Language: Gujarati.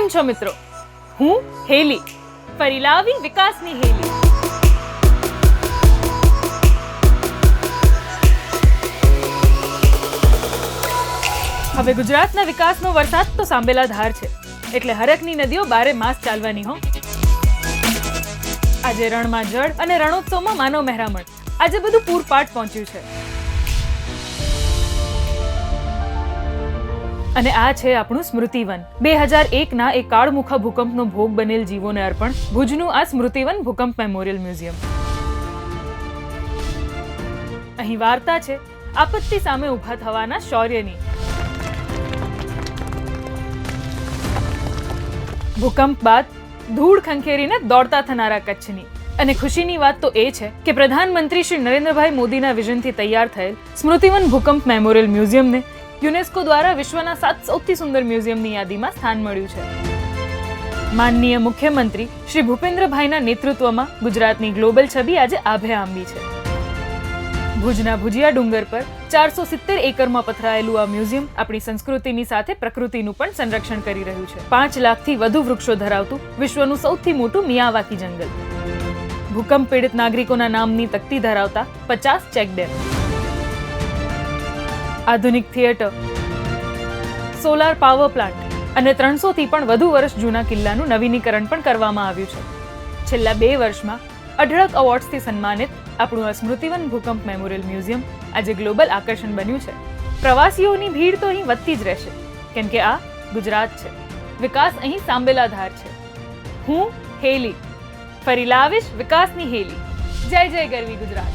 કેમ છો મિત્રો? હું હેલી, ફરી લાવી વિકાસની હેલી. હવે ગુજરાતના વિકાસનો વરસાદ તો સાંભેલા ધાર છે, એટલે હરખની નદીઓ બારે માસ ચાલવાની હો. આજે રણમાં જળ અને રણોત્સવમાં માનવ મહેરામણ, આજે બધું પૂરપાટ પહોંચ્યું છે. અને આ છે આપણું સ્મૃતિવન. 2001ના એક કાળમુખા ભૂકંપનો ભોગ બનેલ જીવોને અર્પણ ભુજનું આ સ્મૃતિવન ભૂકંપ મેમોરિયલ મ્યુઝિયમ. અહીં વાર્તા છે આપત્તિ સામે ઊભા થવાના શૌર્યની. ભૂકંપ બાદ ધૂળ ખંખેરીને દોડતા થનારા કચ્છની. અને ખુશીની વાત તો એ છે કે પ્રધાનમંત્રી શ્રી નરેન્દ્રભાઈ મોદીના વિઝનથી તૈયાર થયેલ સ્મૃતિવન ભૂકંપ મેમોરિયલ મ્યુઝિયમને યુનેસ્કો દ્વારા વિશ્વના 7 સૌથી સુંદર મ્યુઝિયમની યાદીમાં સ્થાન મળ્યું છે. માનનીય મુખ્યમંત્રી શ્રી ભૂપેન્દ્રભાઈના નેતૃત્વમાં ગુજરાતની ગ્લોબલ છબી આજે આભે આંબી છે. ભુજના ભુજિયા ડુંગર પર 470 એકરમાં પથરાયેલું આ મ્યુઝિયમ આપણી સંસ્કૃતિની સાથે પ્રકૃતિનું પણ સંરક્ષણ કરી રહ્યું છે. 5 લાખથી વધુ વૃક્ષો ધરાવતું વિશ્વનું સૌથી મોટું મિયાવાકી જંગલ, ભૂકંપ પીડિત નાગરિકોના નામની તકતી ધરાવતા 50 ચેકડેમ, આધુનિક થિયેટર, સોલાર પાવર પ્લાન્ટ અને 300થી પણ વધુ વર્ષ જૂના કિલ્લાનું નવીનીકરણ પણ કરવામાં આવ્યું છે. છેલ્લા 2 વર્ષમાં અઢળક એવોર્ડ્સથી સન્માનિત આપણું આ સ્મૃતિવન ભૂકંપ મેમોરિયલ મ્યુઝિયમ આજે ગ્લોબલ આકર્ષણ બન્યું છે. પ્રવાસીઓની ભીડ તો અહીં વધતી જ રહેશે, કેમ કે આ ગુજરાત છે, વિકાસ અહીં સાંભેલા ધાર છે. હું હેલી, ફરી લાવીશ વિકાસની હેલી. જય જય ગરવી ગુજરાત.